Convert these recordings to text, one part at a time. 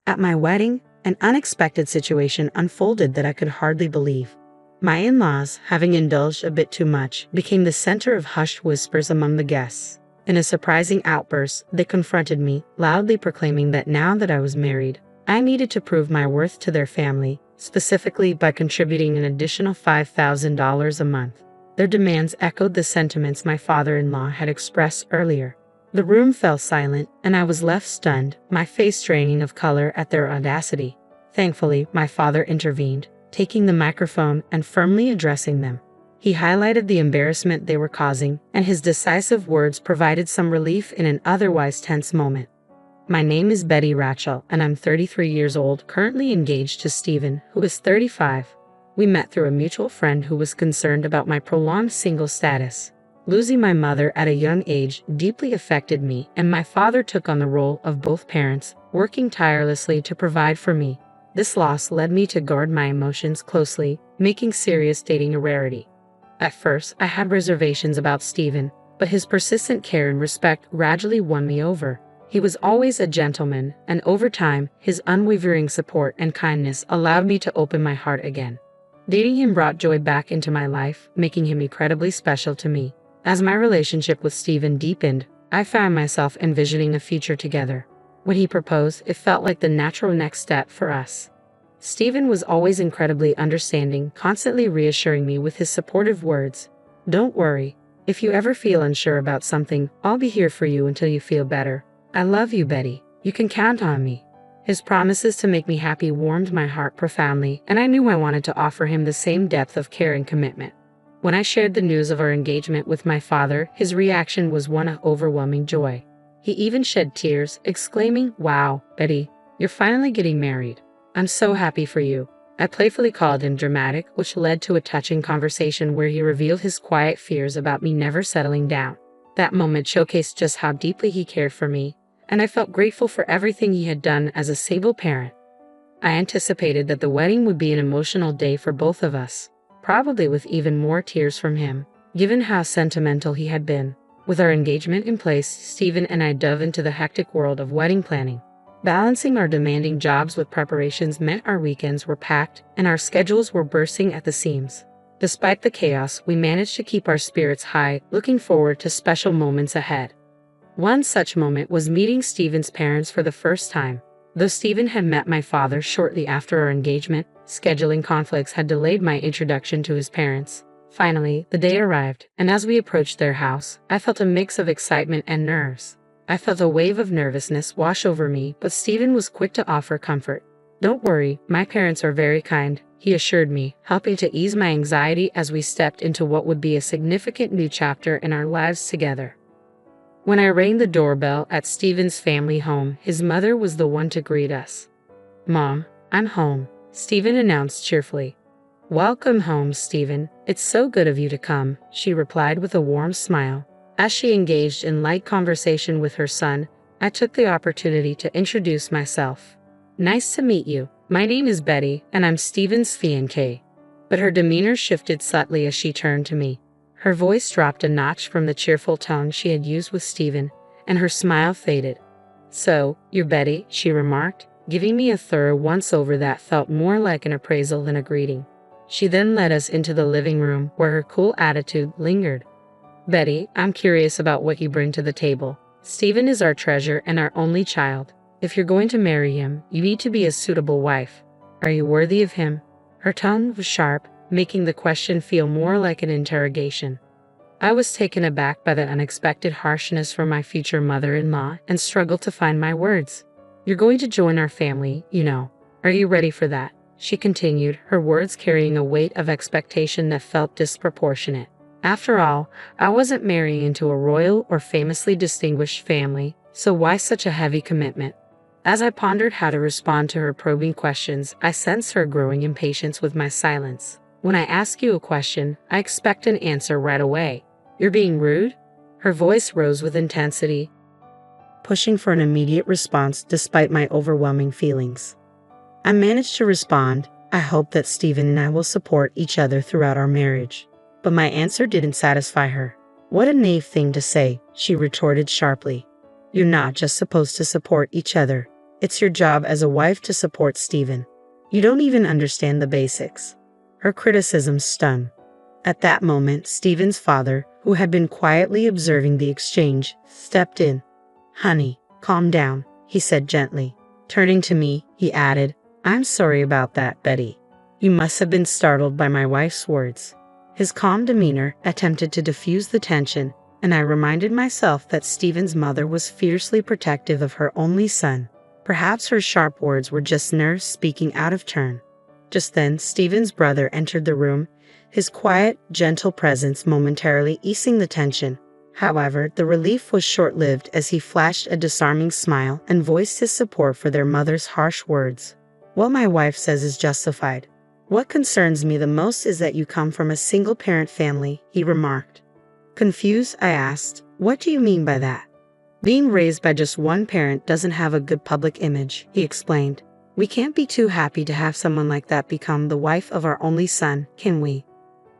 At my wedding, an unexpected situation unfolded that I could hardly believe. My in-laws, having indulged a bit too much, became the center of hushed whispers among the guests. In a surprising outburst, they confronted me, loudly proclaiming that now that I was married, I needed to prove my worth to their family, specifically by contributing an additional $5,000 a month. Their demands echoed the sentiments my father-in-law had expressed earlier. The room fell silent, and I was left stunned, my face draining of color at their audacity. Thankfully, my father intervened, taking the microphone and firmly addressing them. He highlighted the embarrassment they were causing, and his decisive words provided some relief in an otherwise tense moment. My name is Betty Ratchell, and I'm 33 years old, currently engaged to Stephen, who is 35. We met through a mutual friend who was concerned about my prolonged single status. Losing my mother at a young age deeply affected me, and my father took on the role of both parents, working tirelessly to provide for me. This loss led me to guard my emotions closely, making serious dating a rarity. At first, I had reservations about Stephen, but his persistent care and respect gradually won me over. He was always a gentleman, and over time, his unwavering support and kindness allowed me to open my heart again. Dating him brought joy back into my life, making him incredibly special to me. As my relationship with Stephen deepened, I found myself envisioning a future together. When he proposed, it felt like the natural next step for us. Stephen was always incredibly understanding, constantly reassuring me with his supportive words. "Don't worry. If you ever feel unsure about something, I'll be here for you until you feel better. I love you, Betty. You can count on me." His promises to make me happy warmed my heart profoundly, and I knew I wanted to offer him the same depth of care and commitment. When I shared the news of our engagement with my father, his reaction was one of overwhelming joy. He even shed tears, exclaiming, "Wow, Betty, you're finally getting married. I'm so happy for you." I playfully called him dramatic, which led to a touching conversation where he revealed his quiet fears about me never settling down. That moment showcased just how deeply he cared for me, and I felt grateful for everything he had done as a stable parent. I anticipated that the wedding would be an emotional day for both of us, probably with even more tears from him, given how sentimental he had been. With our engagement in place, Stephen and I dove into the hectic world of wedding planning. Balancing our demanding jobs with preparations meant our weekends were packed and our schedules were bursting at the seams. Despite the chaos, we managed to keep our spirits high, looking forward to special moments ahead. One such moment was meeting Stephen's parents for the first time. Though Stephen had met my father shortly after our engagement, scheduling conflicts had delayed my introduction to his parents. Finally, the day arrived, and as we approached their house, I felt a mix of excitement and nerves. I felt a wave of nervousness wash over me, but Stephen was quick to offer comfort. "Don't worry, my parents are very kind," he assured me, helping to ease my anxiety as we stepped into what would be a significant new chapter in our lives together. When I rang the doorbell at Stephen's family home, his mother was the one to greet us. "Mom, I'm home," Stephen announced cheerfully. "Welcome home, Stephen. It's so good of you to come," she replied with a warm smile. As she engaged in light conversation with her son, I took the opportunity to introduce myself. "Nice to meet you. My name is Betty, and I'm Stephen's fiancée." But her demeanor shifted subtly as she turned to me. Her voice dropped a notch from the cheerful tone she had used with Stephen, and her smile faded. "So, you're Betty," she remarked, giving me a thorough once-over that felt more like an appraisal than a greeting. She then led us into the living room, where her cool attitude lingered. "Betty, I'm curious about what you bring to the table. Stephen is our treasure and our only child. If you're going to marry him, you need to be a suitable wife. Are you worthy of him?" Her tone was sharp, making the question feel more like an interrogation. I was taken aback by the unexpected harshness from my future mother-in-law and struggled to find my words. "You're going to join our family, you know. Are you ready for that?" she continued, her words carrying a weight of expectation that felt disproportionate. After all, I wasn't marrying into a royal or famously distinguished family, so why such a heavy commitment? As I pondered how to respond to her probing questions, I sensed her growing impatience with my silence. "When I ask you a question, I expect an answer right away. You're being rude?" Her voice rose with intensity, pushing for an immediate response despite my overwhelming feelings. I managed to respond, "I hope that Stephen and I will support each other throughout our marriage." But my answer didn't satisfy her. "What a naive thing to say," she retorted sharply. "You're not just supposed to support each other. It's your job as a wife to support Stephen. You don't even understand the basics." Her criticism stung. At that moment, Stephen's father, who had been quietly observing the exchange, stepped in. "Honey, calm down," he said gently. Turning to me, he added, "I'm sorry about that, Betty. You must have been startled by my wife's words." His calm demeanor attempted to diffuse the tension, and I reminded myself that Stephen's mother was fiercely protective of her only son. Perhaps her sharp words were just nerves speaking out of turn. Just then, Stephen's brother entered the room, his quiet, gentle presence momentarily easing the tension. However, the relief was short-lived as he flashed a disarming smile and voiced his support for their mother's harsh words. "What my wife says is justified. What concerns me the most is that you come from a single-parent family," he remarked. Confused, I asked, "What do you mean by that?" "Being raised by just one parent doesn't have a good public image," he explained. "We can't be too happy to have someone like that become the wife of our only son, can we?"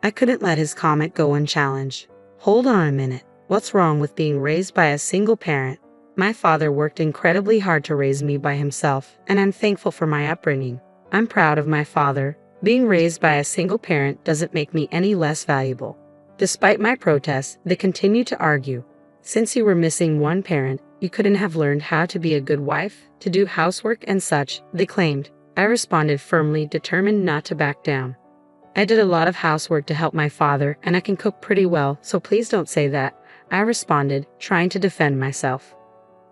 I couldn't let his comment go unchallenged. "Hold on a minute. What's wrong with being raised by a single parent? My father worked incredibly hard to raise me by himself, and I'm thankful for my upbringing. I'm proud of my father. Being raised by a single parent doesn't make me any less valuable." Despite my protests, they continued to argue. "Since you were missing one parent, you couldn't have learned how to be a good wife, to do housework and such," they claimed. I responded firmly, determined not to back down. "I did a lot of housework to help my father, and I can cook pretty well, so please don't say that," I responded, trying to defend myself.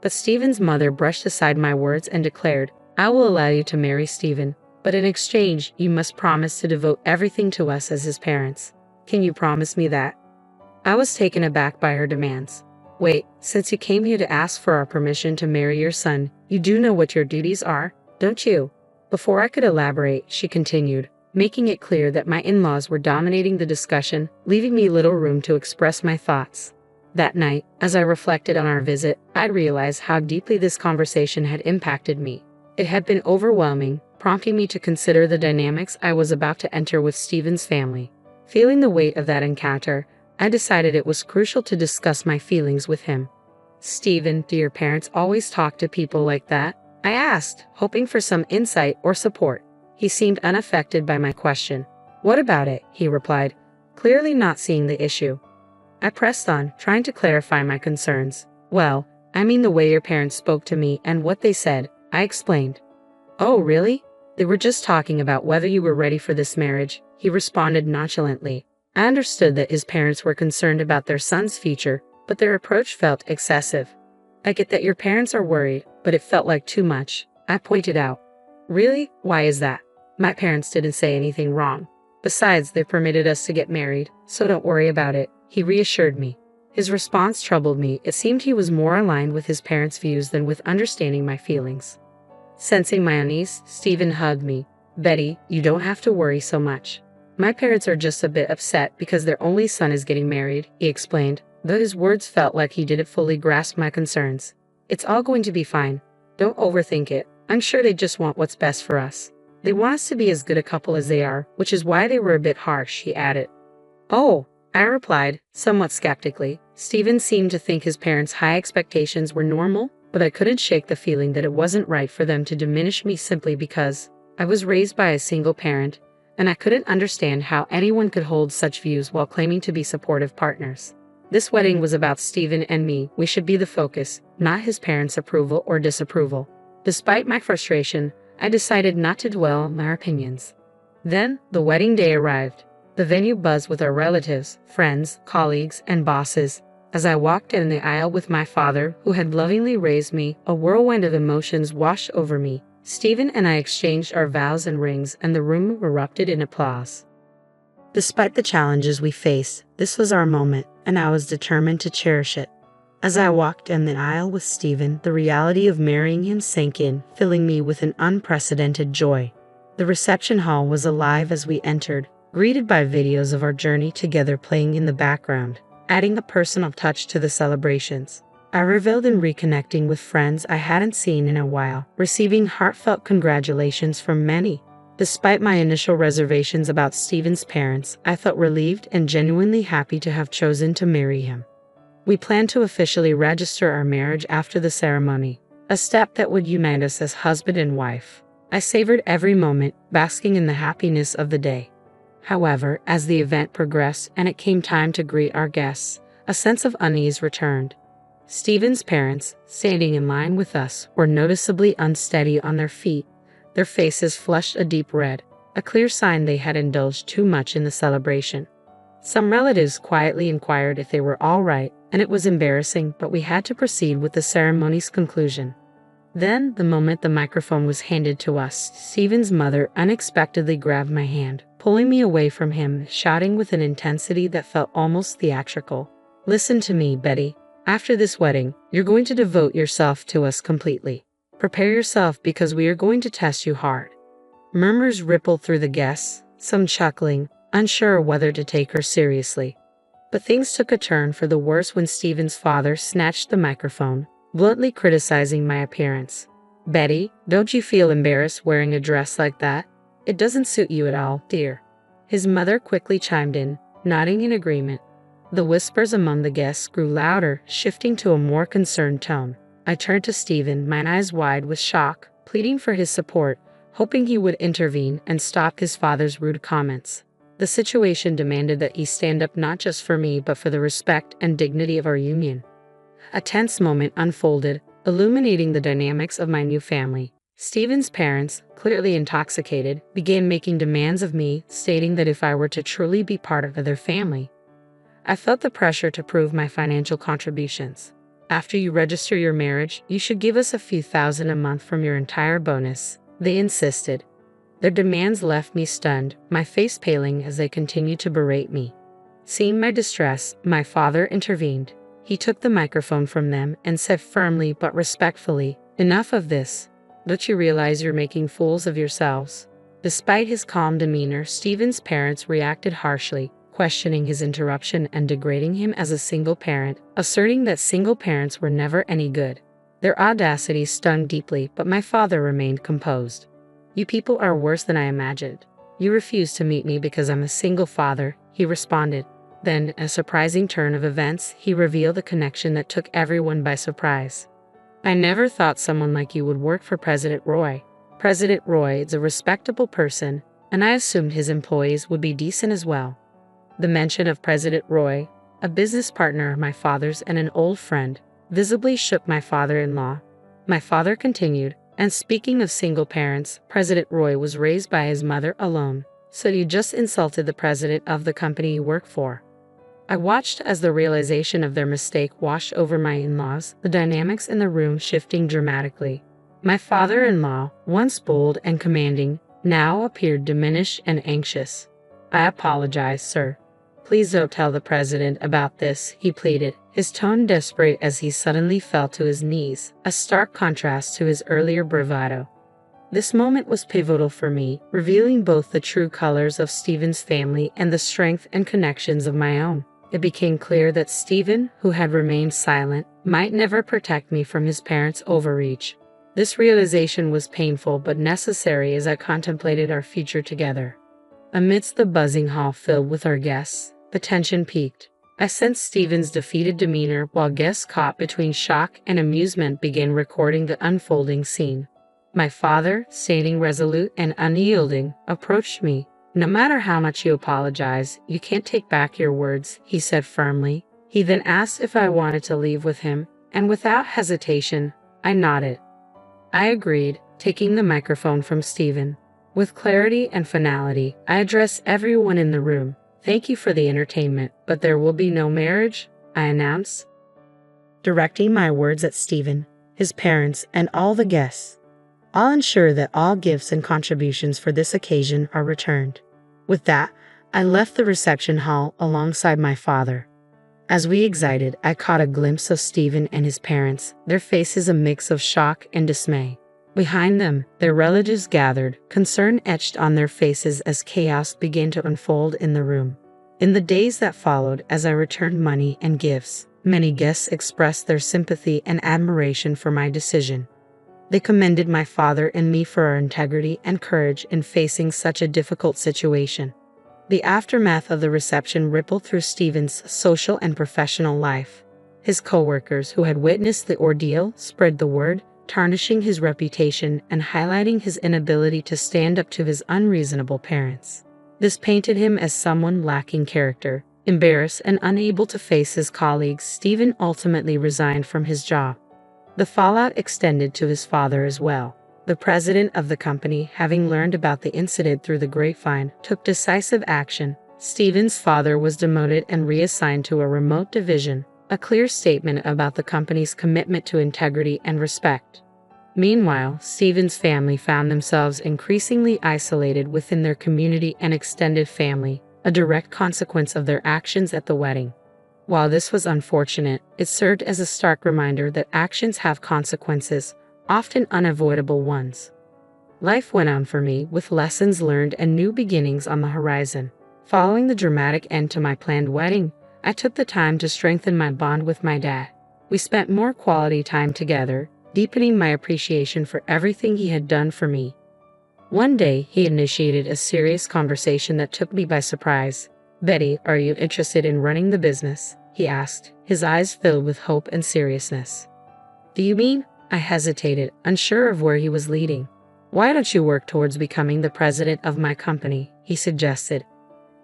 But Stephen's mother brushed aside my words and declared, "I will allow you to marry Stephen, but in exchange, you must promise to devote everything to us as his parents. Can you promise me that?" I was taken aback by her demands. "Wait, since you came here to ask for our permission to marry your son, you do know what your duties are, don't you?" Before I could elaborate, she continued, making it clear that my in-laws were dominating the discussion, leaving me little room to express my thoughts. That night, as I reflected on our visit, I realized how deeply this conversation had impacted me. It had been overwhelming, prompting me to consider the dynamics I was about to enter with Stephen's family. Feeling the weight of that encounter, I decided it was crucial to discuss my feelings with him. "Stephen, do your parents always talk to people like that?" I asked, hoping for some insight or support. He seemed unaffected by my question. "What about it?" he replied, clearly not seeing the issue. I pressed on, trying to clarify my concerns. "Well, I mean the way your parents spoke to me and what they said," I explained. "Oh, really? They were just talking about whether you were ready for this marriage," he responded nonchalantly. I understood that his parents were concerned about their son's future, but their approach felt excessive. "I get that your parents are worried, but it felt like too much," I pointed out. "Really? Why is that? My parents didn't say anything wrong. Besides, they permitted us to get married, so don't worry about it," he reassured me. His response troubled me. It seemed he was more aligned with his parents' views than with understanding my feelings. Sensing my unease, Stephen hugged me. "Betty, you don't have to worry so much. My parents are just a bit upset because their only son is getting married," he explained, though his words felt like he didn't fully grasp my concerns. "It's all going to be fine. Don't overthink it. I'm sure they just want what's best for us. They want us to be as good a couple as they are, which is why they were a bit harsh," he added. "Oh," I replied, somewhat skeptically. Stephen seemed to think his parents' high expectations were normal, but I couldn't shake the feeling that it wasn't right for them to diminish me simply because I was raised by a single parent, and I couldn't understand how anyone could hold such views while claiming to be supportive partners. This wedding was about Stephen and me. We should be the focus, not his parents' approval or disapproval. Despite my frustration, I decided not to dwell on my opinions. Then, the wedding day arrived. The venue buzzed with our relatives, friends, colleagues, and bosses. As I walked in the aisle with my father, who had lovingly raised me, a whirlwind of emotions washed over me. Stephen and I exchanged our vows and rings, and the room erupted in applause. Despite the challenges we faced, this was our moment, and I was determined to cherish it. As I walked in the aisle with Stephen, the reality of marrying him sank in, filling me with an unprecedented joy. The reception hall was alive as we entered, greeted by videos of our journey together playing in the background, adding a personal touch to the celebrations. I reveled in reconnecting with friends I hadn't seen in a while, receiving heartfelt congratulations from many. Despite my initial reservations about Stephen's parents, I felt relieved and genuinely happy to have chosen to marry him. We planned to officially register our marriage after the ceremony. a step that would unite us as husband and wife. I savored every moment, basking in the happiness of the day. However, as the event progressed and it came time to greet our guests, a sense of unease returned. Stephen's parents, standing in line with us, were noticeably unsteady on their feet, their faces flushed a deep red, a clear sign they had indulged too much in the celebration. Some relatives quietly inquired if they were all right, and it was embarrassing, but we had to proceed with the ceremony's conclusion. Then, the moment the microphone was handed to us, Stephen's mother unexpectedly grabbed my hand, pulling me away from him, shouting with an intensity that felt almost theatrical. "Listen to me, Betty. After this wedding, you're going to devote yourself to us completely. Prepare yourself because we are going to test you hard." Murmurs rippled through the guests, some chuckling, unsure whether to take her seriously. But things took a turn for the worse when Stephen's father snatched the microphone, bluntly criticizing my appearance. "Betty, don't you feel embarrassed wearing a dress like that? It doesn't suit you at all, dear." His mother quickly chimed in, nodding in agreement. The whispers among the guests grew louder, shifting to a more concerned tone. I turned to Stephen, my eyes wide with shock, pleading for his support, hoping he would intervene and stop his father's rude comments. The situation demanded that he stand up not just for me but for the respect and dignity of our union. A tense moment unfolded, illuminating the dynamics of my new family. Stephen's parents, clearly intoxicated, began making demands of me, stating that if I were to truly be part of their family, I felt the pressure to prove my financial contributions. "After you register your marriage, you should give us a few thousand a month from your entire bonus," they insisted. Their demands left me stunned, my face paling as they continued to berate me. Seeing my distress, my father intervened. He took the microphone from them and said firmly but respectfully, "Enough of this. Don't you realize you're making fools of yourselves?" Despite his calm demeanor, Stephen's parents reacted harshly, questioning his interruption and degrading him as a single parent, asserting that single parents were never any good. Their audacity stung deeply, but my father remained composed. "You people are worse than I imagined. You refuse to meet me because I'm a single father," he responded. Then, a surprising turn of events, he revealed a connection that took everyone by surprise. "I never thought someone like you would work for President Roy. President Roy is a respectable person, and I assumed his employees would be decent as well." The mention of President Roy, a business partner of my father's and an old friend, visibly shook my father-in-law. My father continued, "And speaking of single parents, President Roy was raised by his mother alone, so you just insulted the president of the company you work for." I watched as the realization of their mistake washed over my in-laws, the dynamics in the room shifting dramatically. My father-in-law, once bold and commanding, now appeared diminished and anxious. "I apologize, sir. Please don't tell the president about this," he pleaded, his tone desperate as he suddenly fell to his knees, a stark contrast to his earlier bravado. This moment was pivotal for me, revealing both the true colors of Stephen's family and the strength and connections of my own. It became clear that Stephen, who had remained silent, might never protect me from his parents' overreach. This realization was painful but necessary as I contemplated our future together. Amidst the buzzing hall filled with our guests, the tension peaked. I sensed Stephen's defeated demeanor while guests caught between shock and amusement began recording the unfolding scene. My father, standing resolute and unyielding, approached me. "No matter how much you apologize, you can't take back your words," he said firmly. He then asked if I wanted to leave with him, and without hesitation, I nodded. I agreed, taking the microphone from Stephen. With clarity and finality, I addressed everyone in the room. "Thank you for the entertainment, but there will be no marriage," I announced, directing my words at Stephen, his parents, and all the guests. "I'll ensure that all gifts and contributions for this occasion are returned." With that, I left the reception hall alongside my father. As we exited, I caught a glimpse of Stephen and his parents, their faces a mix of shock and dismay. Behind them, their relatives gathered, concern etched on their faces as chaos began to unfold in the room. In the days that followed, as I returned money and gifts, many guests expressed their sympathy and admiration for my decision. They commended my father and me for our integrity and courage in facing such a difficult situation. The aftermath of the reception rippled through Stephen's social and professional life. His coworkers who had witnessed the ordeal spread the word, tarnishing his reputation and highlighting his inability to stand up to his unreasonable parents. This painted him as someone lacking character. Embarrassed and unable to face his colleagues, Stephen ultimately resigned from his job. The fallout extended to his father as well. The president of the company, having learned about the incident through the grapevine, took decisive action. Stephen's father was demoted and reassigned to a remote division, a clear statement about the company's commitment to integrity and respect. Meanwhile, Stephen's family found themselves increasingly isolated within their community and extended family, a direct consequence of their actions at the wedding. While this was unfortunate, it served as a stark reminder that actions have consequences, often unavoidable ones. Life went on for me, with lessons learned and new beginnings on the horizon. Following the dramatic end to my planned wedding, I took the time to strengthen my bond with my dad. We spent more quality time together, deepening my appreciation for everything he had done for me. One day, he initiated a serious conversation that took me by surprise. "Betty, are you interested in running the business?" he asked, his eyes filled with hope and seriousness. "Do you mean?" I hesitated, unsure of where he was leading. "Why don't you work towards becoming the president of my company?" he suggested.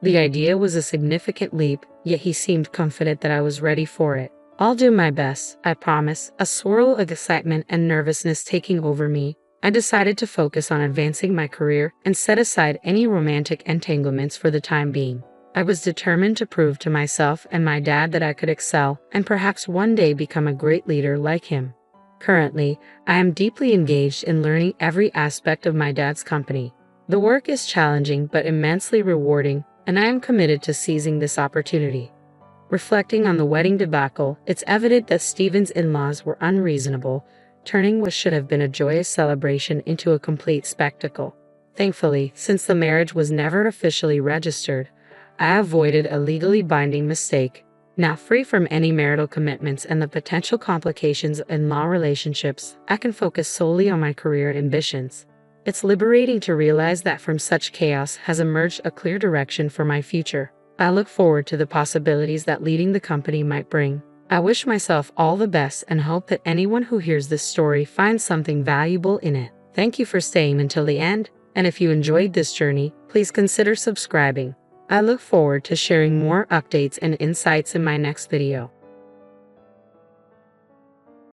The idea was a significant leap, yet he seemed confident that I was ready for it. "I'll do my best, I promise." A swirl of excitement and nervousness taking over me, I decided to focus on advancing my career and set aside any romantic entanglements for the time being. I was determined to prove to myself and my dad that I could excel and perhaps one day become a great leader like him. Currently, I am deeply engaged in learning every aspect of my dad's company. The work is challenging but immensely rewarding, and I am committed to seizing this opportunity. Reflecting on the wedding debacle, it's evident that Stephen's in-laws were unreasonable, turning what should have been a joyous celebration into a complete spectacle. Thankfully, since the marriage was never officially registered, I avoided a legally binding mistake. Now free from any marital commitments and the potential complications of in-law relationships, I can focus solely on my career ambitions. It's liberating to realize that from such chaos has emerged a clear direction for my future. I look forward to the possibilities that leading the company might bring. I wish myself all the best and hope that anyone who hears this story finds something valuable in it. Thank you for staying until the end, and if you enjoyed this journey, please consider subscribing. I look forward to sharing more updates and insights in my next video.